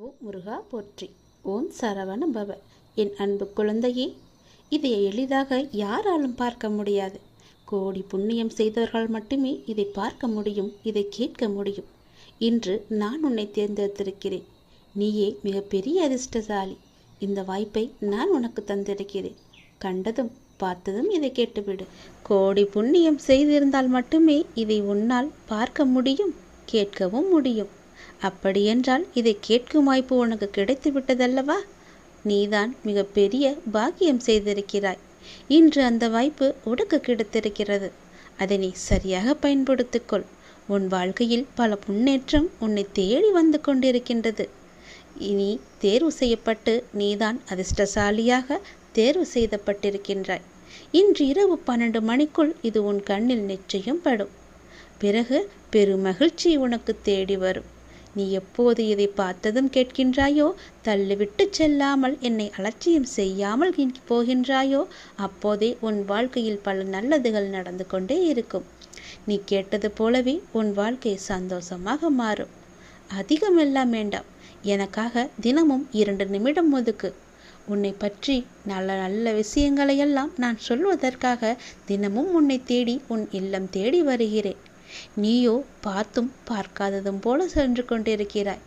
ஓ முருகா போற்றி. ஓம் சரவண பவ. என் அன்பு குழந்தையே, இதை எளிதாக யாராலும் பார்க்க முடியாது. கோடி புண்ணியம் செய்தவர்கள் மட்டுமே இதை பார்க்க முடியும், இதை கேட்க முடியும். இன்று நான் உன்னை தேர்ந்தெடுத்திருக்கிறேன். நீயே மிகப்பெரிய அதிர்ஷ்டசாலி. இந்த வாய்ப்பை நான் உனக்கு தந்திருக்கிறேன். கண்டதும் பார்த்ததும் இதை கேட்டுவிடு. கோடி புண்ணியம் செய்திருந்தால் மட்டுமே இதை உன்னால் பார்க்க முடியும், கேட்கவும் முடியும். அப்படியென்றால் இதை கேட்கும் வாய்ப்பு உனக்கு கிடைத்து விட்டதல்லவா? நீதான் மிக பெரிய பாக்கியம் செய்திருக்கிறாய். இன்று அந்த வாய்ப்பு உனக்கு கிடைத்திருக்கிறது. அதை நீ சரியாக பயன்படுத்திக்கொள். உன் வாழ்க்கையில் பல முன்னேற்றம் உன்னை தேடி வந்து கொண்டிருக்கின்றது. இனி தேர்வு செய்யப்பட்டு நீதான் அதிர்ஷ்டசாலியாக தேர்வு செய்யப்பட்டிருக்கின்றாய். இன்று இரவு 12 மணிக்குள் இது உன் கண்ணில் நிச்சயம் படும். பிறகு பெருமகிழ்ச்சி உனக்கு தேடி வரும். நீ எப்போது இதை பார்த்ததும் கேட்கின்றாயோ, தள்ளிவிட்டு செல்லாமல் என்னை அலட்சியம் செய்யாமல் போகின்றாயோ, அப்போதே உன் வாழ்க்கையில் பல நல்லதுகள் நடந்து கொண்டே இருக்கும். நீ கேட்டது போலவே உன் வாழ்க்கை சந்தோஷமாக மாறும். அதிகமெல்லாம் வேண்டாம், எனக்காக தினமும் 2 நிமிடம் ஒதுக்கு. உன்னை பற்றி நல்ல நல்ல விஷயங்களையெல்லாம் நான் சொல்வதற்காக தினமும் உன்னை தேடி உன் இல்லம் தேடி வருகிறேன். நீயோ பார்த்தும் பார்க்காததும் போல சென்று கொண்டிருக்கிறாய்.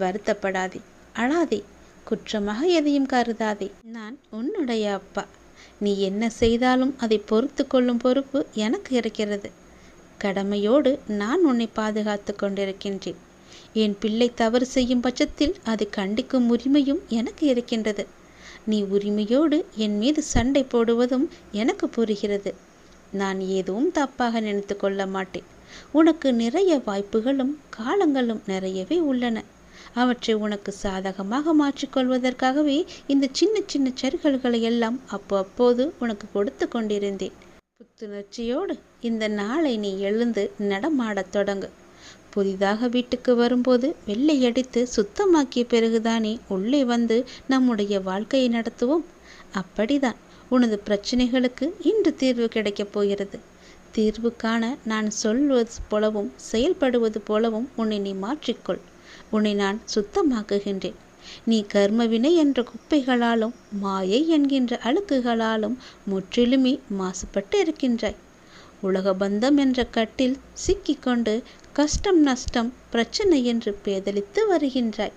வருத்தப்படாதே, அழாதே, குற்றமாக எதையும் கருதாதே. நான் உன்னுடைய அப்பா. நீ என்ன செய்தாலும் அதை பொறுத்து கொள்ளும் பொறுப்பு எனக்கு இருக்கிறது. கடமையோடு நான் உன்னை பாதுகாத்து கொண்டிருக்கின்றேன். என் பிள்ளை தவறு செய்யும் பட்சத்தில் அதை கண்டிக்கும் உரிமையும் எனக்கு இருக்கின்றது. நீ உரிமையோடு என் மீது சண்டை போடுவதும் எனக்கு புரிகிறது. நான் எதுவும் தப்பாக நினைத்து கொள்ள மாட்டேன். உனக்கு நிறைய வாய்ப்புகளும் காலங்களும் நிறையவே உள்ளன. அவற்றை உனக்கு சாதகமாக மாற்றிக்கொள்வதற்காகவே இந்த சின்ன சின்ன சறுகல்களை எல்லாம் அப்போது உனக்கு கொடுத்து கொண்டிருந்தேன். புத்துணர்ச்சியோடு இந்த நாளை நீ எழுந்து நடமாடத் தொடங்கு. புதிதாக வீட்டுக்கு வரும்போது வெள்ளையடித்து சுத்தமாக்கிய பிறகுதானே உள்ளே வந்து நம்முடைய வாழ்க்கையை நடத்துவோம். அப்படிதான் உனது பிரச்சனைகளுக்கு இன்று தீர்வு கிடைக்கப் போகிறது. தீர்வு காண நான் சொல்வது போலவும் செயல்படுவது போலவும் உன்னை நீ மாற்றிக்கொள். உன்னை நான் சுத்தமாக்குகின்றேன். நீ கர்மவினை என்ற குப்பைகளாலும் மாயை என்கின்ற அழுக்குகளாலும் முற்றிலுமே மாசுபட்டு இருக்கின்றாய். உலக பந்தம் என்ற கட்டில் சிக்கிக்கொண்டு கஷ்டம் நஷ்டம் பிரச்சனை என்று பேதலித்து வருகின்றாய்.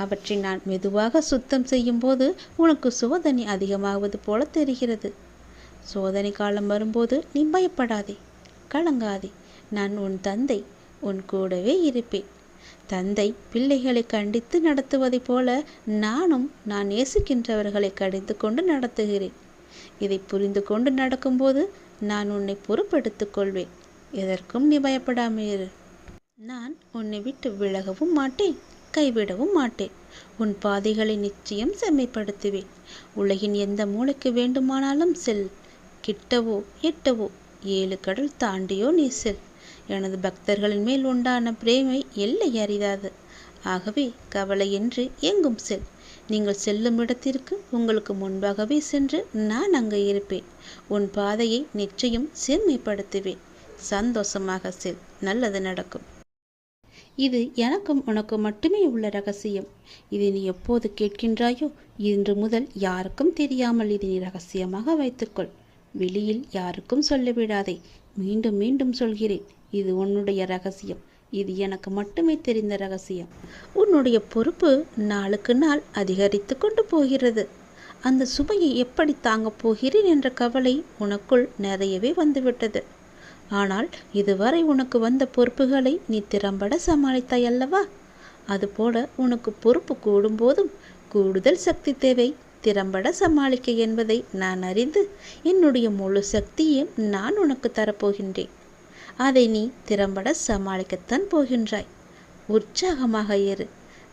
அவற்றை நான் மெதுவாக சுத்தம் செய்யும் போது உனக்கு சோதனை அதிகமாவது போல தெரிகிறது. சோதனை காலம் வரும்போது நீ பயப்படாதே, கலங்காதே. நான் உன் தந்தை, உன் கூடவே இருப்பேன். தந்தை பிள்ளைகளை கண்டித்து நடத்துவதைப் போல நானும் நான் நேசிக்கின்றவர்களை கடிந்து கொண்டு நடத்துகிறேன். இதை புரிந்து கொண்டு நடக்கும்போது நான் உன்னை பொறுப்பெடுத்துக் கொள்வேன். எதற்கும் நீ பயப்படாமல் இரு. நான் உன்னை விட்டு விலகவும் மாட்டேன், கைவிடவும் மாட்டேன். உன் பாதைகளை நிச்சயம் செம்மைப்படுத்துவேன். உலகின் எந்த மூலைக்கு வேண்டுமானாலும் செல். கிட்டவோ எட்டவோ 7 கடல் தாண்டியோ நீ செல். எனது பக்தர்களின் மேல் உண்டான பிரேமை எல்லை அறியாது. ஆகவே கவலையின்றி எங்கும் செல். நீங்கள் செல்லும் இடத்திற்கு உங்களுக்கு முன்பாகவே சென்று நான் அங்கே இருப்பேன். உன் பாதையை நிச்சயம் செம்மைப்படுத்துவேன். சந்தோஷமாக செல், நல்லது நடக்கும். இது எனக்கும் உனக்கு மட்டுமே உள்ள ரகசியம். இதை நீ எப்போது கேட்கின்றாயோ, இன்று முதல் யாருக்கும் தெரியாமல் இதை நீ ரகசியமாக வைத்துக்கொள். வெளியில் யாருக்கும் சொல்லிவிடாதே. மீண்டும் மீண்டும் சொல்கிறேன், இது உன்னுடைய ரகசியம். இது எனக்கு மட்டுமே தெரிந்த ரகசியம். உன்னுடைய பொறுப்பு நாளுக்கு நாள் அதிகரித்து கொண்டு போகிறது. அந்த சுமையை எப்படி தாங்கப் போகிறேன் என்ற கவலை உனக்குள் நிறையவே வந்துவிட்டது. ஆனால் இதுவரை உனக்கு வந்த பொறுப்புகளை நீ திறம்பட சமாளித்தாய் அல்லவா? அதுபோல உனக்கு பொறுப்பு கூடும்போதும் கூடுதல் சக்தி தேவை திறம்பட சமாளிக்க என்பதை நான் அறிந்து என்னுடைய முழு சக்தியையும் நான் உனக்கு தரப்போகின்றேன். அதை நீ திறம்பட சமாளிக்கத்தான் போகின்றாய். உற்சாகமாக இரு.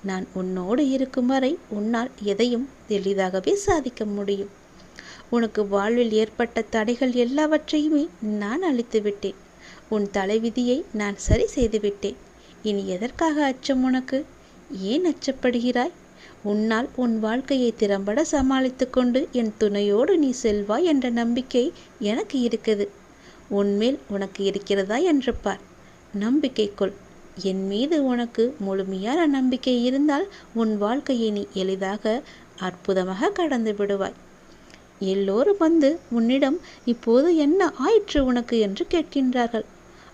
நான் உன்னோடு இருக்கும் வரை உன்னால் எதையும் எளிதாகவே சாதிக்க முடியும். உனக்கு வாழ்வில் ஏற்பட்ட தடைகள் எல்லாவற்றையுமே நான் அழித்து விட்டேன். உன் தலைவிதியை நான் சரி செய்து விட்டேன். இனி எதற்காக அச்சம் உனக்கு? ஏன் அச்சப்படுகிறாய்? உன்னால் உன் வாழ்க்கையை திறம்பட சமாளித்து கொண்டு என் துணையோடு நீ செல்வாய் என்ற நம்பிக்கை எனக்கு இருக்குது. உன்மேல் உனக்கு இருக்கிறதா என்று பார். நம்பிக்கை கொள். என் மீது உனக்கு முழுமையான நம்பிக்கை இருந்தால் உன் வாழ்க்கையை நீ எளிதாக அற்புதமாக கடந்து விடுவாய். எல்லோரும் வந்து உன்னிடம் இப்போது என்ன ஆயிற்று உனக்கு என்று கேட்கின்றார்கள்.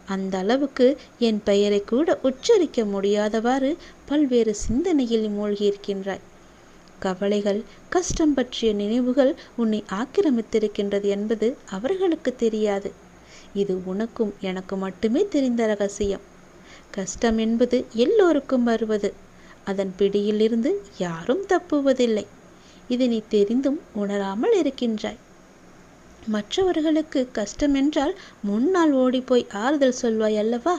அந்த அளவுக்கு என் பெயரை கூட உச்சரிக்க முடியாதவாறு பல்வேறு சிந்தனையில் மூழ்கியிருக்கின்றாய். கவலைகள், கஷ்டம் பற்றிய நினைவுகள் உன்னை ஆக்கிரமித்திருக்கின்றது என்பது அவர்களுக்கு தெரியாது. இது உனக்கும் எனக்கு மட்டுமே தெரிந்த ரகசியம். கஷ்டம் என்பது எல்லோருக்கும் வருவது. அதன் பிடியிலிருந்து யாரும் தப்புவதில்லை. இது நீ தெரிந்தும் உணராமல் இருக்கின்றாய். மற்றவர்களுக்கு கஷ்டம் என்றால் முன்னால் ஓடிப்போய் ஆறுதல் சொல்வாய் அல்லவா?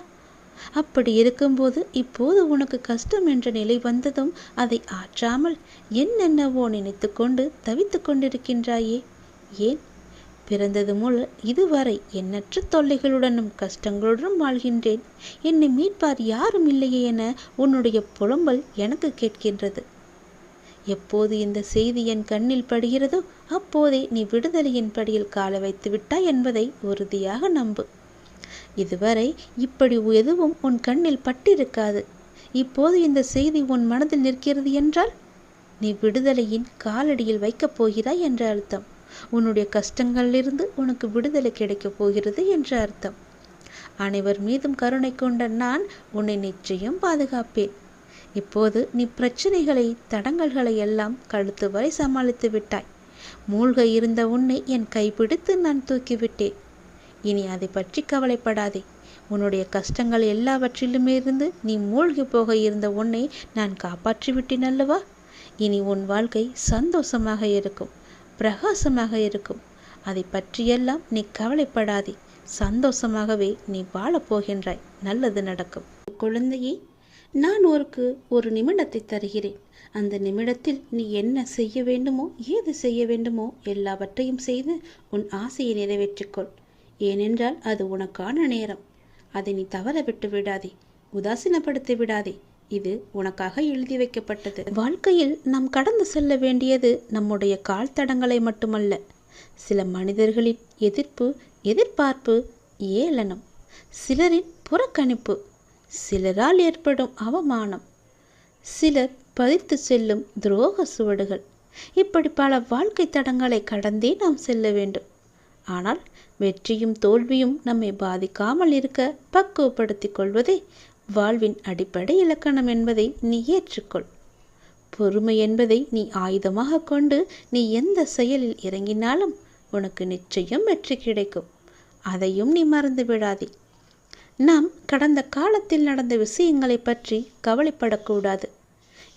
அப்படி இருக்கும்போது இப்போது உனக்கு கஷ்டம் என்ற நிலை வந்ததும் அதை ஆற்றாமல் என்னென்னவோ நினைத்து கொண்டு தவித்து கொண்டிருக்கின்றாயே. ஏன்? பிறந்தது முதல் இதுவரை எண்ணற்ற தொல்லைகளுடனும் கஷ்டங்களுடனும் வாழ்கின்றேன். என்னை மீட்பார் யாரும் இல்லையே என உன்னுடைய புலம்பல் எனக்கு கேட்கின்றது. எப்போது இந்த செய்தி என் கண்ணில் படுகிறதோ அப்போதே நீ விடுதலையின் படியில் கால வைத்து விட்டாய் என்பதை உறுதியாக நம்பு. இதுவரை இப்படி எதுவும் உன் கண்ணில் பட்டிருக்காது. இப்போது இந்த செய்தி உன் மனதில் நிற்கிறது என்றால் நீ விடுதலையின் காலடியில் வைக்கப் போகிறாய் என்ற அர்த்தம். உன்னுடைய கஷ்டங்களிலிருந்து உனக்கு விடுதலை கிடைக்கப் போகிறது என்ற அர்த்தம். அனைவர் மீதும் கருணை கொண்ட நான் உன்னை நிச்சயம் பாதுகாப்பேன். இப்போது நீ பிரச்சனைகளை, தடங்கல்களை எல்லாம் கழுத்து வரை சமாளித்து விட்டாய். மூழ்க இருந்த உன்னை என் கைப்பிடித்து நான் தூக்கிவிட்டேன். இனி அதை பற்றி கவலைப்படாதே. உன்னுடைய கஷ்டங்கள் எல்லாவற்றிலுமே இருந்து நீ மூழ்கி போக இருந்த உன்னை நான் காப்பாற்றிவிட்டேன் அல்லவா? இனி உன் வாழ்க்கை சந்தோஷமாக இருக்கும், பிரகாசமாக இருக்கும். அதை பற்றியெல்லாம் நீ கவலைப்படாதே. சந்தோஷமாகவே நீ வாழப் போகின்றாய். நல்லது நடக்கும். குழந்தையே, நான் ஒரு நிமிடத்தை தருகிறேன். அந்த நிமிடத்தில் நீ என்ன செய்ய வேண்டுமோ, ஏது செய்ய வேண்டுமோ எல்லாவற்றையும் செய்து உன் ஆசையை நிறைவேற்றிக்கொள். ஏனென்றால் அது உனக்கான நேரம். அதை நீ தவற விட்டு விடாதே, உதாசீனப்படுத்தி விடாதே. இது உனக்காக எழுதி வைக்கப்பட்டது. வாழ்க்கையில் நாம் கடந்து செல்ல வேண்டியது நம்முடைய கால் தடங்களை மட்டுமல்ல. சில மனிதர்களின் எதிர்ப்பு, எதிர்பார்ப்பு, ஏளனம், சிலரின் புறக்கணிப்பு, சிலரால் ஏற்படும் அவமானம், சிலர் பதித்து செல்லும் துரோக சுவடுகள், இப்படி பல வாழ்க்கை தடங்களை கடந்தே நாம் செல்ல வேண்டும். ஆனால் வெற்றியும் தோல்வியும் நம்மை பாதிக்காமல் இருக்க பக்குவப்படுத்திக் கொள்வதே வாழ்வின் அடிப்படை இலக்கணம் என்பதை நீ ஏற்றுக்கொள். பொறுமை என்பதை நீ ஆயுதமாக கொண்டு நீ எந்த செயலில் இறங்கினாலும் உனக்கு நிச்சயம் வெற்றி கிடைக்கும். அதையும் நீ மறந்து விடாதே. நாம் கடந்த காலத்தில் நடந்த விஷயங்களை பற்றி கவலைப்படக்கூடாது.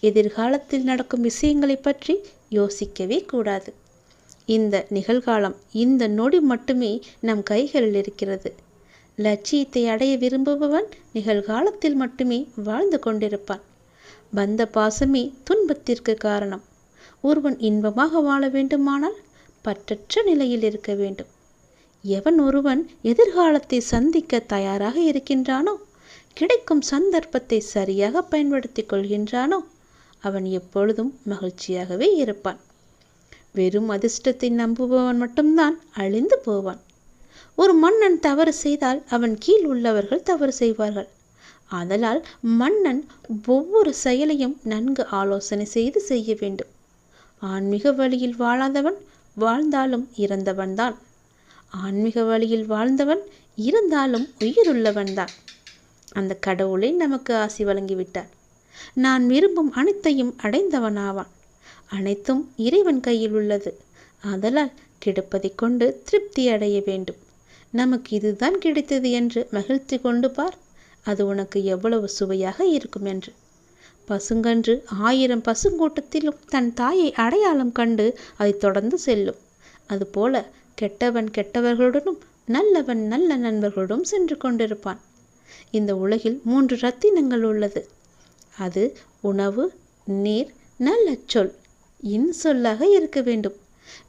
எதிர்காலத்தில் நடக்கும் விஷயங்களை பற்றி யோசிக்கவே கூடாது. இந்த நிகழ்காலம், இந்த நொடி மட்டுமே நம் கைகளில் இருக்கிறது. லட்சியத்தை அடைய விரும்புபவன் நிகழ்காலத்தில் மட்டுமே வாழ்ந்து கொண்டிருப்பான். பந்த பாசமே துன்பத்திற்கு காரணம். ஒருவன் இன்பமாக வாழ வேண்டுமானால் பற்றற்ற நிலையில் இருக்க வேண்டும். எவன் ஒருவன் எதிர்காலத்தை சந்திக்க தயாராக இருக்கின்றானோ, கிடைக்கும் சந்தர்ப்பத்தை சரியாக பயன்படுத்தி கொள்கின்றானோ, அவன் எப்பொழுதும் மகிழ்ச்சியாகவே இருப்பான். வெறும் அதிர்ஷ்டத்தை நம்புபவன் மட்டும்தான் அழிந்து போவான். ஒரு மன்னன் தவறு செய்தால் அவன் கீழ் உள்ளவர்கள் தவறு செய்வார்கள். ஆதலால் மன்னன் ஒவ்வொரு செயலையும் நன்கு ஆலோசனை செய்து செய்ய வேண்டும். ஆன்மீக வழியில் வாழாதவன் வாழ்ந்தாலும் இறந்தவன்தான். ஆன்மீக வழியில் வாழ்ந்தவன் இருந்தாலும் உயிருள்ளவன்தான். அந்த கடவுளை நமக்கு ஆசி வழங்கிவிட்டார். நான் விரும்பும் அனைத்தையும் அடைந்தவனாவான். அனைத்தும் இறைவன் கையில் உள்ளது. ஆதலால் கிடைப்பதை கொண்டு திருப்தி அடைய வேண்டும். நமக்கு இதுதான் கிடைத்தது என்று மகிழ்ச்சி கொண்டு பார். அது உனக்கு எவ்வளவு சுவையாக இருக்கும் என்று. பசுங்கன்று 1000 பசுங்கூட்டத்திலும் தன் தாயை அடையாளம் கண்டு அதை தொடர்ந்து செல்லும். அதுபோல கெட்டவன் கெட்டவர்களுடனும் நல்லவன் நல்ல நண்பர்களுடன் சென்று கொண்டிருப்பான். இந்த உலகில் 3 ரத்தினங்கள் உள்ளது. அது உணவு, நீர், நல்ல சொல், இன்சொல்லாக இருக்க வேண்டும்.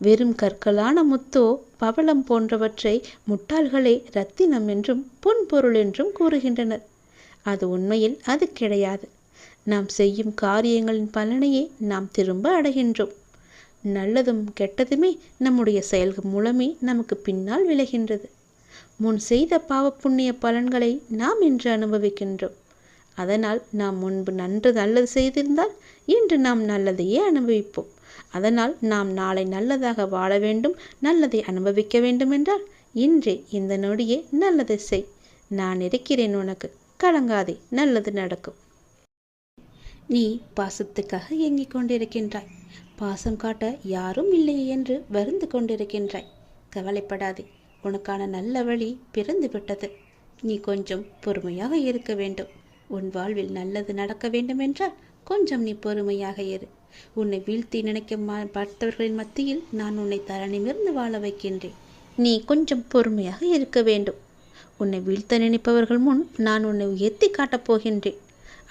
வெறும் கற்களான முத்தோ பவளம் போன்றவற்றை முட்டாள்களே ரத்தினம் என்றும் பொன்பொருள் என்றும் கூறுகின்றனர். அது உண்மையில் அது கிடையாது. நாம் செய்யும் காரியங்களின் பலனையே நாம் திரும்ப அடைகின்றோம். நல்லதும் கெட்டதுமே நம்முடைய செயல்கள் மூலமே நமக்கு பின்னால் விளைகின்றது. முன் செய்த பாவ புண்ணிய பலன்களை நாம் இன்று அனுபவிக்கின்றோம். அதனால் நாம் முன்பு நல்லது செய்திருந்தால் இன்று நாம் நல்லதையே அனுபவிப்போம். அதனால் நாம் நாளை நல்லதாக வாழ வேண்டும், நல்லதை அனுபவிக்க வேண்டும் என்றால் இன்றே இந்த நொடியே நல்லதை செய். நான் இருக்கிறேன் உனக்கு, கலங்காதே, நல்லது நடக்கும். நீ பாசத்துக்காக ஏங்கிக் கொண்டிருக்கின்றாய். பாசம் காட்ட யாரும் இல்லையே என்று வருந்து கொண்டிருக்கின்றாய். கவலைப்படாதே, உனக்கான நல்ல வழி பிறந்து விட்டது. நீ கொஞ்சம் பொறுமையாக இருக்க வேண்டும். உன் வாழ்வில் நல்லது நடக்க வேண்டும் என்றால் கொஞ்சம் நீ பொறுமையாக இரு. உன்னை வீழ்த்தி நினைக்க பார்த்தவர்களின் மத்தியில் நான் உன்னை தர நிமிர்ந்து வாழ வைக்கின்றேன். நீ கொஞ்சம் பொறுமையாக இருக்க வேண்டும். உன்னை வீழ்த்த நினைப்பவர்கள் முன் நான் உன்னை உயர்த்தி காட்டப் போகின்றேன்.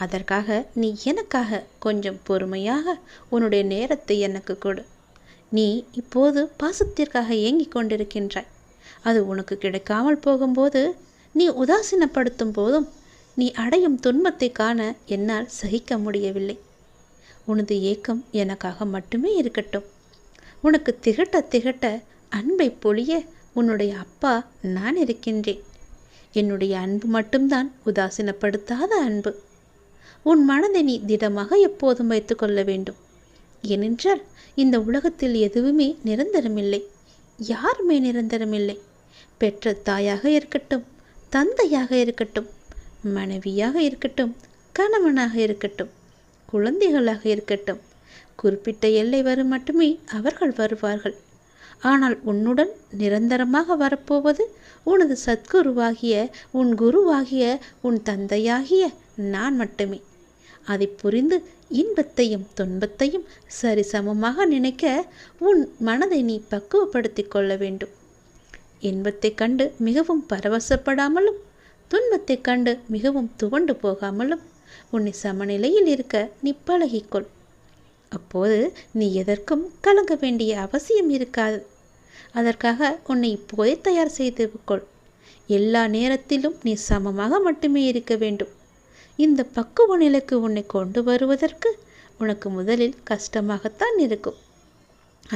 அதற்காக நீ எனக்காக கொஞ்சம் பொறுமையாக உன்னுடைய நேரத்தை எனக்கு கொடு. நீ இப்போது பாசத்திற்காக ஏங்கிக் கொண்டிருக்கின்றாய். அது உனக்கு கிடைக்காமல் போகும்போது, நீ உதாசீனப்படுத்தும் போதும் நீ அடையும் துன்பத்தை காண என்னால் சகிக்க முடியவில்லை. உனது ஏக்கம் எனக்காக மட்டுமே இருக்கட்டும். உனக்கு திகட்ட திகட்ட அன்பை பொழிய உன்னுடைய அப்பா நான் இருக்கின்றேன். என்னுடைய அன்பு மட்டும்தான் உதாசீனப்படுத்தாத அன்பு. உன் மனதை நீ திடமாக எப்போதும் வைத்துக் கொள்ள வேண்டும். ஏனென்றால் இந்த உலகத்தில் எதுவுமே நிரந்தரமில்லை, யாருமே நிரந்தரமில்லை. பெற்ற தாயாக இருக்கட்டும், தந்தையாக இருக்கட்டும், மனைவியாக இருக்கட்டும், கணவனாக இருக்கட்டும், குழந்தைகளாக இருக்கட்டும், குறிப்பிட்ட எல்லை வரும் மட்டுமே அவர்கள் வருவார்கள். ஆனால் உன்னுடன் நிரந்தரமாக வரப்போவது உனது சத்குருவாகிய, உன் குருவாகிய, உன் தந்தையாகிய நான் மட்டுமே. அதை புரிந்து இன்பத்தையும் துன்பத்தையும் சரிசமமாக நினைக்க உன் மனதை நீ பக்குவப்படுத்தி கொள்ள வேண்டும். இன்பத்தை கண்டு மிகவும் பரவசப்படாமலும், துன்பத்தை கண்டு மிகவும் துவண்டு போகாமலும் உன்னை சமநிலையில் இருக்க நீ பழகிக்கொள். அப்போது நீ எதற்கும் கலங்க வேண்டிய அவசியம் இருக்காது. அதற்காக உன்னை இப்போதே தயார் செய்து கொள். எல்லா நேரத்திலும் நீ சமமாக மட்டுமே இருக்க வேண்டும். இந்த பக்குவ நிலைக்கு உன்னை கொண்டு வருவதற்கு உனக்கு முதலில் கஷ்டமாகத்தான் இருக்கும்.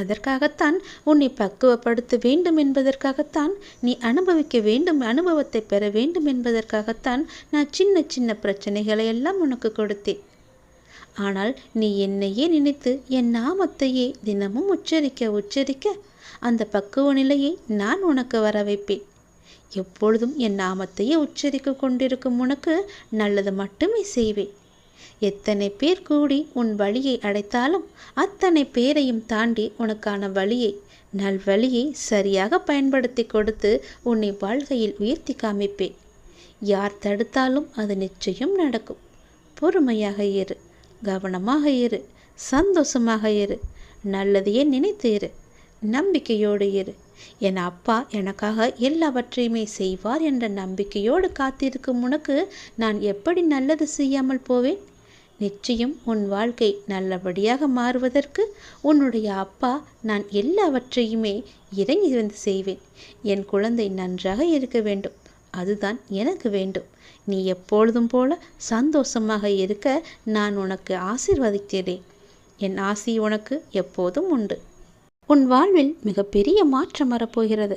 அதற்காகத்தான் உன்னை பக்குவப்படுத்த வேண்டும் என்பதற்காகத்தான், நீ அனுபவிக்க வேண்டும், அனுபவத்தை பெற வேண்டும் என்பதற்காகத்தான் நான் சின்ன சின்ன பிரச்சனைகளை எல்லாம் உனக்கு கொடுத்தேன். ஆனால் நீ என்னையே நினைத்து என் நாமத்தையே தினமும் உச்சரிக்க அந்த பக்குவ நிலையை நான் உனக்கு வர வைப்பேன். எப்பொழுதும் என் நாமத்தையே உச்சரிக்க கொண்டிருக்கும் உனக்கு நல்லது மட்டுமே செய்வேன். எத்தனை பேர் கூடி உன் வழியை அடைத்தாலும் அத்தனை பேரையும் தாண்டி உனக்கான வழியை, நல்வழியை சரியாக பயன்படுத்தி கொடுத்து உன்னை வாழ்க்கையில் உயர்த்தி காமிப்பேன். யார் தடுத்தாலும் அது நிச்சயம் நடக்கும். பொறுமையாக இரு, கவனமாக இரு, சந்தோஷமாக இரு, நல்லதையே நினைத்து இரு, நம்பிக்கையோடு இரு. என் அப்பா எனக்காக எல்லாவற்றையுமே செய்வார் என்ற நம்பிக்கையோடு காத்திருக்கும் உனக்கு நான் எப்படி நல்லது செய்யாமல் போவேன்? நிச்சயம் உன் வாழ்க்கை நல்லபடியாக மாறுவதற்கு உன்னுடைய அப்பா நான் எல்லாவற்றையுமே இறங்கி வந்து செய்வேன். என் குழந்தை நன்றாக இருக்க வேண்டும், அதுதான் எனக்கு வேண்டும். நீ எப்பொழுதும் போல சந்தோஷமாக இருக்க நான் உனக்கு ஆசீர்வதிக்கிறேன். என் ஆசி உனக்கு எப்போதும் உண்டு. உன் வாழ்வில் மிகப்பெரிய மாற்றம் வரப்போகிறது,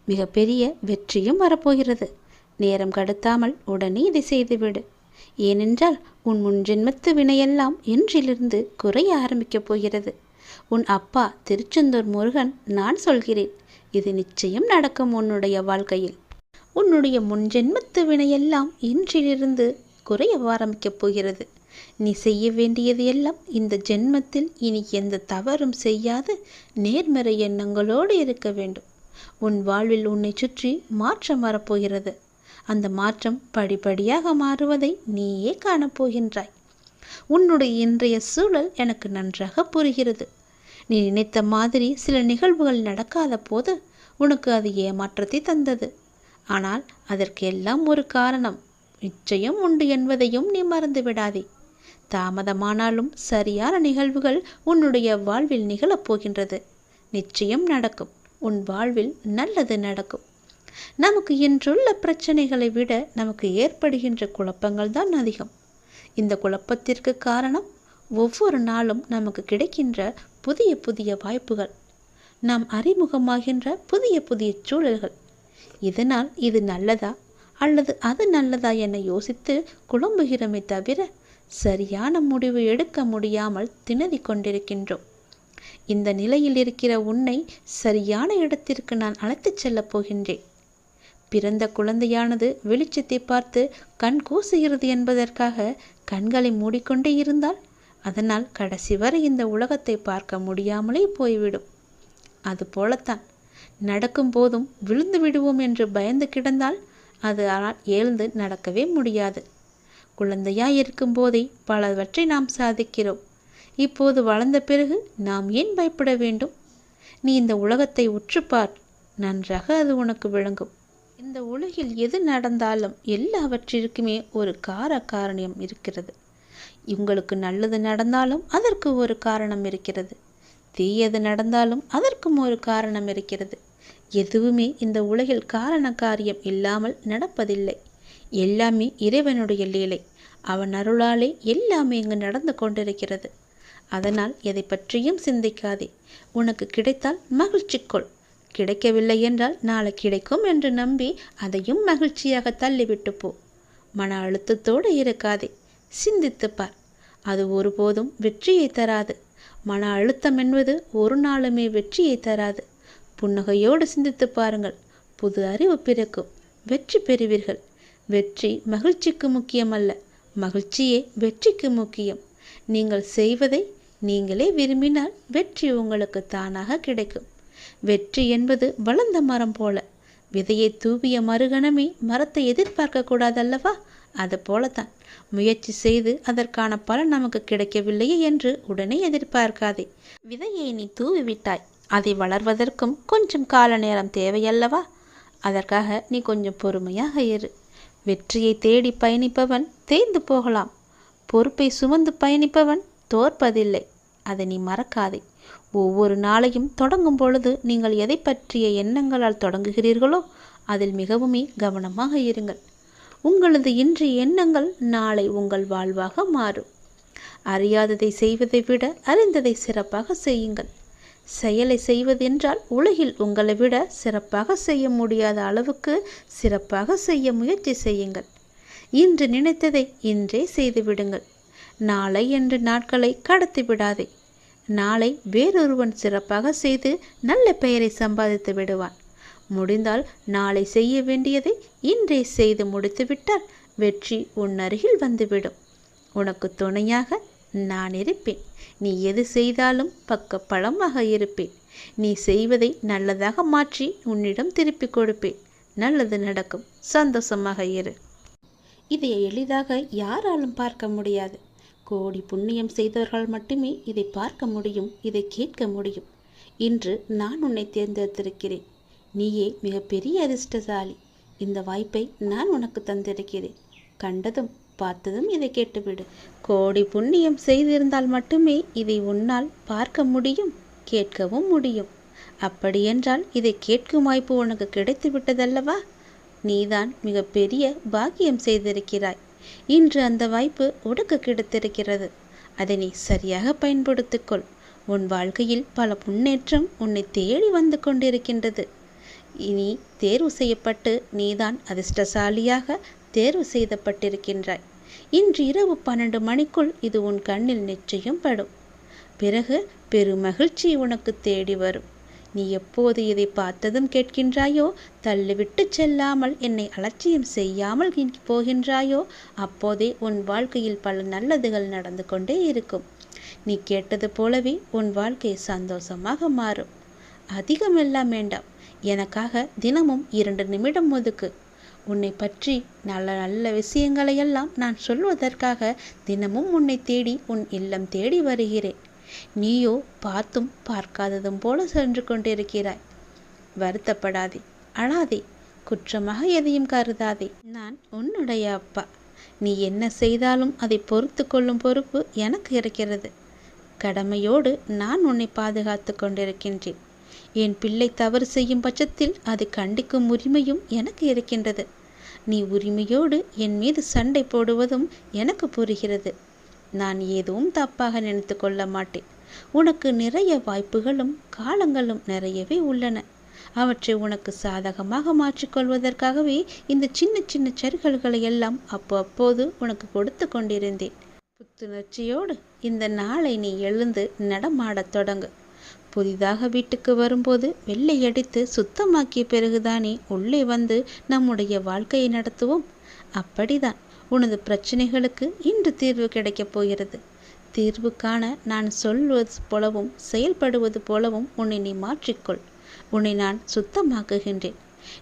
மிகப்பெரிய வெற்றியும் வரப்போகிறது. நேரம் கடத்தாமல் உடனே இதை செய்துவிடு. ஏனென்றால் உன் முன்ஜென்மத்து வினையெல்லாம் இன்றிலிருந்து குறைய ஆரம்பிக்கப் போகிறது. உன் அப்பா திருச்செந்தூர் முருகன் நான் சொல்கிறேன், இது நிச்சயம் நடக்கும் உன்னுடைய வாழ்க்கையில். உன்னுடைய முன்ஜென்மத்து வினையெல்லாம் இன்றிலிருந்து குறைய ஆரம்பிக்கப் போகிறது. நீ செய்ய வேண்டியது எல்லாம் இந்த ஜென்மத்தில் இனி எந்த தவறும் செய்யாது நேர்மறை எண்ணங்களோடு இருக்க வேண்டும். உன் வாழ்வில் உன்னை சுற்றி மாற்றம் வரப்போகிறது. அந்த மாற்றம் படிப்படியாக மாறுவதை நீயே காணப்போகின்றாய். உன்னுடைய இன்றைய சூழல் எனக்கு நன்றாக புரிகிறது. நீ நினைத்த மாதிரி சில நிகழ்வுகள் நடக்காத போது உனக்கு அது ஏமாற்றத்தை தந்தது. ஆனால் அதற்கு எல்லாம் ஒரு காரணம் நிச்சயம் உண்டு என்பதையும் நீ மறந்து விடாதே. தாமதமானாலும் சரியான நிகழ்வுகள் உன்னுடைய வாழ்வில் நிகழப்போகின்றது. நிச்சயம் நடக்கும். உன் வாழ்வில் நல்லது நடக்கும். நமக்கு இன்றுள்ள பிரச்சனைகளை விட நமக்கு ஏற்படுகின்ற குழப்பங்கள் தான் அதிகம். இந்த குழப்பத்திற்கு காரணம் ஒவ்வொரு நாளும் நமக்கு கிடைக்கின்ற புதிய புதிய வாய்ப்புகள், நாம் அறிமுகமாகின்ற புதிய புதிய சூழல்கள். இதனால் இது நல்லதா அல்லது அது நல்லதா என யோசித்து குழம்புகிறோமே தவிர சரியான முடிவு எடுக்க முடியாமல் திணறிக் கொண்டிருக்கின்றோம். இந்த நிலையில் இருக்கிற உன்னை சரியான இடத்திற்கு நான் அழைத்துச் செல்லப் போகின்றேன். பிறந்த குழந்தையானது வெளிச்சத்தை பார்த்து கண் கூசுகிறது என்பதற்காக கண்களை மூடிக்கொண்டே இருந்தால் அதனால் கடைசி வரை இந்த உலகத்தை பார்க்க முடியாமலே போய்விடும். அதுபோலத்தான் நடக்கும் போதும் விழுந்து விடுவோம் என்று பயந்து கிடந்தால் அது எழுந்து நடக்கவே முடியாது. குழந்தையாய் இருக்கும் போதே பலவற்றை நாம் சாதிக்கிறோம். இப்போது வளர்ந்த பிறகு நாம் ஏன் பயப்பட வேண்டும்? நீ இந்த உலகத்தை உற்றுப்பார், நன்றாக அது உனக்கு விளங்கும். இந்த உலகில் எது நடந்தாலும் எல்லாவற்றிற்குமே ஒரு காரணம் இருக்கிறது. உங்களுக்கு நல்லது நடந்தாலும் அதற்கு ஒரு காரணம் இருக்கிறது, தீயது நடந்தாலும் அதற்கும் ஒரு காரணம் இருக்கிறது. எதுவுமே இந்த உலகில் காரண காரியம் இல்லாமல் நடப்பதில்லை. எல்லாமே இறைவனுடைய லீலை. அவன் அருளாலே எல்லாமே இங்கு நடந்து கொண்டிருக்கிறது. அதனால் எதை பற்றியும் சிந்திக்காதே. உனக்கு கிடைத்தால் மகிழ்ச்சி கொள், கிடைக்கவில்லை என்றால் நாளை கிடைக்கும் என்று நம்பி அதையும் மகிழ்ச்சியாக தள்ளிவிட்டு போ. மன அழுத்தத்தோடு இருக்காதே, சிந்தித்து பார். அது ஒருபோதும் வெற்றியை தராது. மன அழுத்தம் என்பது ஒரு நாளுமே வெற்றியை தராது. புன்னகையோடு சிந்தித்து பாருங்கள், புது அறிவு பிறக்கும், வெற்றி பெறுவீர்கள். வெற்றி மகிழ்ச்சிக்கு முக்கியமல்ல, மகிழ்ச்சியே வெற்றிக்கு முக்கியம். நீங்கள் செய்வதை நீங்களே விரும்பினால் வெற்றி உங்களுக்கு தானாக கிடைக்கும். வெற்றி என்பது வளர்ந்த மரம் போல. விதையை தூவிய மறுகணமே மரத்தை எதிர்பார்க்க கூடாதல்லவா? அது போலத்தான் முயற்சி செய்து அதற்கான பலன் நமக்கு கிடைக்கவில்லையே என்று உடனே எதிர்பார்க்காதே. விதையை நீ தூவிவிட்டாய், அதை வளர்வதற்கும் கொஞ்சம் கால நேரம் தேவையல்லவா? அதற்காக நீ கொஞ்சம் பொறுமையாக இரு. வெற்றியை தேடி பயணிப்பவன் தேய்ந்து போகலாம், பொறுப்பை சுமந்து பயணிப்பவன் தோற்பதில்லை. அதை நீ மறக்காதே. ஒவ்வொரு நாளையும் தொடங்கும் பொழுது நீங்கள் எதை பற்றிய எண்ணங்களால் தொடங்குகிறீர்களோ அதில் மிகவுமே கவனமாக இருங்கள். உங்களது இன்றைய எண்ணங்கள் நாளை உங்கள் வாழ்வாக மாறும். அறியாததை செய்வதை விட அறிந்ததை சிறப்பாக செய்யுங்கள். செயலை செய்வதென்றால் உலகில் உங்களை விட சிறப்பாக செய்ய முடியாத அளவுக்கு சிறப்பாக செய்ய முயற்சி செய்யுங்கள். இன்று நினைத்ததை இன்றே செய்து விடுங்கள். நாளை என்று நாட்களை கடத்தி விடாதே. நாளை வேறொருவன் சிறப்பாக செய்து நல்ல பெயரை சம்பாதித்து விடுவான். முடிந்தால் நாளை செய்ய வேண்டியதை இன்றே செய்து முடித்துவிட்டால் வெற்றி உன் அருகில் வந்துவிடும். உனக்கு துணையாக நான் இருப்பேன். நீ எது செய்தாலும் பக்கபலமாக இருப்பேன். நீ செய்வதை நல்லதாக மாற்றி உன்னிடம் திருப்பி கொடுப்பேன். நல்லது நடக்கும். சந்தோஷமாக இரு. இதை எளிதாக யாராலும் பார்க்க முடியாது. கோடி புண்ணியம் செய்தவர்கள் மட்டுமே இதை பார்க்க முடியும், இதை கேட்க முடியும். இன்று நான் உன்னை தேர்ந்தெடுத்திருக்கிறேன். நீயே மிகப்பெரிய அதிர்ஷ்டசாலி. இந்த வாய்ப்பை நான் உனக்கு தந்திருக்கிறேன். கண்டதும் பார்த்ததும் இதை கேட்டுவிடு. கோடி புண்ணியம் செய்திருந்தால் மட்டுமே இதை உன்னால் பார்க்க முடியும், கேட்கவும் முடியும். அப்படியென்றால் இதை கேட்கும் வாய்ப்பு உனக்கு கிடைத்து விட்டதல்லவா? நீதான் மிகப்பெரிய பாக்கியம் செய்திருக்கிறாய். இன்று அந்த வாய்ப்பு உனக்கு கிடைத்திருக்கிறது. அதை நீ சரியாக பயன்படுத்திக்கொள். உன் வாழ்க்கையில் பல முன்னேற்றம் உன்னை தேடி வந்து கொண்டிருக்கின்றது. இனி தேர்வு செய்யப்பட்டு நீதான் அதிர்ஷ்டசாலியாக தேர்வு செய்யப்பட்டிருக்கின்றாய். இன்று இரவு 12 மணிக்குள் இது உன் கண்ணில் நிச்சயம் படும். பிறகு பெருமகிழ்ச்சி உனக்கு தேடி வரும். நீ எப்போது இதை பார்த்ததும் கேட்கின்றாயோ, தள்ளிவிட்டு செல்லாமல் என்னை அலட்சியம் செய்யாமல் போகின்றாயோ, அப்போதே உன் வாழ்க்கையில் பல நல்லதுகள் நடந்து கொண்டே இருக்கும். நீ கேட்டது போலவே உன் வாழ்க்கை சந்தோஷமாக மாறும். அதிகமெல்லாம் வேண்டாம். எனக்காக தினமும் 2 நிமிடம் ஒதுக்கு. உன்னை பற்றி நல்ல நல்ல விஷயங்களையெல்லாம் நான் சொல்வதற்காக தினமும் உன்னை தேடி உன் இல்லம் தேடி வருகிறேன். நீயோ பார்த்தும் பார்க்காததும் போல சென்று கொண்டிருக்கிறாய். வருத்தப்படாதே, அழாதே, குற்றமாக எதையும் கருதாதே. நான் உன்னுடைய அப்பா. நீ என்ன செய்தாலும் அதை பொறுத்து கொள்ளும் பொறுப்பு எனக்கு இருக்கிறது. கடமையோடு நான் உன்னை பாதுகாத்து கொண்டிருக்கின்றேன். என் பிள்ளை தவறு செய்யும் பட்சத்தில் அதை கண்டிக்கும் உரிமையும் எனக்கு இருக்கின்றது. நீ உரிமையோடு என் மீது சண்டை போடுவதும் எனக்கு புரிகிறது. நான் எதுவும் தப்பாக நினைத்து கொள்ள மாட்டேன். உனக்கு நிறைய வாய்ப்புகளும் காலங்களும் நிறையவே உள்ளன. அவற்றை உனக்கு சாதகமாக மாற்றிக்கொள்வதற்காகவே இந்த சின்ன சின்ன சறுக்கல்களை எல்லாம் அப்போது உனக்கு கொடுத்து கொண்டிருந்தேன். புத்துணர்ச்சியோடு இந்த நாளை நீ எழுந்து நடமாடத் தொடங்கு. புதிதாக வீட்டுக்கு வரும்போது வெள்ளையடித்து சுத்தமாக்கிய பிறகுதானே உள்ளே வந்து நம்முடைய வாழ்க்கையை நடத்துவோம். அப்படிதான் உனது பிரச்சனைகளுக்கு இன்று தீர்வு கிடைக்கப் போகிறது. தீர்வு காண நான் சொல்வது போலவும் செயல்படுவது போலவும் உன்னை நீ மாற்றிக்கொள். உன்னை நான் சுத்தமாக்குகின்றேன்.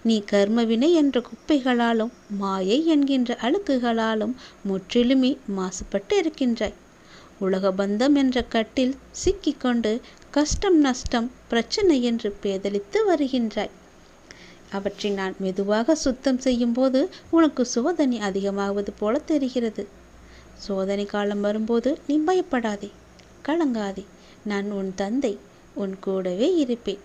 நீ கர்மவினை என்ற குப்பைகளாலும் மாயை என்கின்ற அழுக்குகளாலும் முற்றிலுமே மாசுபட்டு இருக்கின்றாய். உலக பந்தம் என்ற கட்டில் சிக்கிக்கொண்டு கஷ்டம் நஷ்டம் பிரச்சனை என்று பேதலித்து வருகின்றாய். அவற்றை நான் மெதுவாக சுத்தம் செய்யும் போது உனக்கு சோதனை அதிகமாவது போல தெரிகிறது. சோதனை காலம் வரும்போது நீ பயப்படாதே, கலங்காதே. நான் உன் தந்தை, உன் கூடவே இருப்பேன்.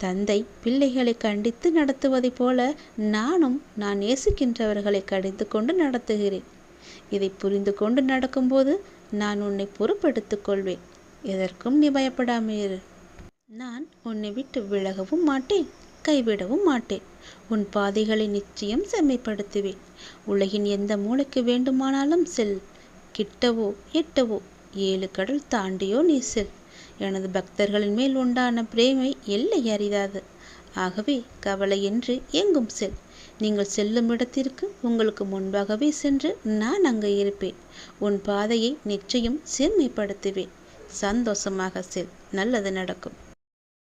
தந்தை பிள்ளைகளை கண்டித்து நடத்துவதைப் போல நானும் நான் நேசிக்கின்றவர்களை கடிந்து கொண்டு நடத்துகிறேன். இதை புரிந்து கொண்டு நடக்கும்போது நான் உன்னை பொறுப்பெடுத்துக் கொள்வேன். எதற்கும் நீ பயப்படாமல் இரு. நான் உன்னை விட்டு விலகவும் மாட்டேன், கைவிடவும் மாட்டேன். உன் பாதைகளை நிச்சயம் செம்மைப்படுத்துவேன். உலகின் எந்த மூலைக்கு வேண்டுமானாலும் செல். கிட்டவோ எட்டவோ 7 கடல் தாண்டியோ நீ செல். எனது பக்தர்களின் மேல் உண்டான பிரேமை எல்லை அறியாது. ஆகவே கவலையின்றி எங்கும் செல். நீங்கள் செல்லும் இடத்திற்கு உங்களுக்கு முன்பாகவே சென்று நான் அங்கே இருப்பேன். உன் பாதையை நிச்சயம் செம்மைப்படுத்துவேன். சந்தோஷமாக செல். நல்லது நடக்கும்.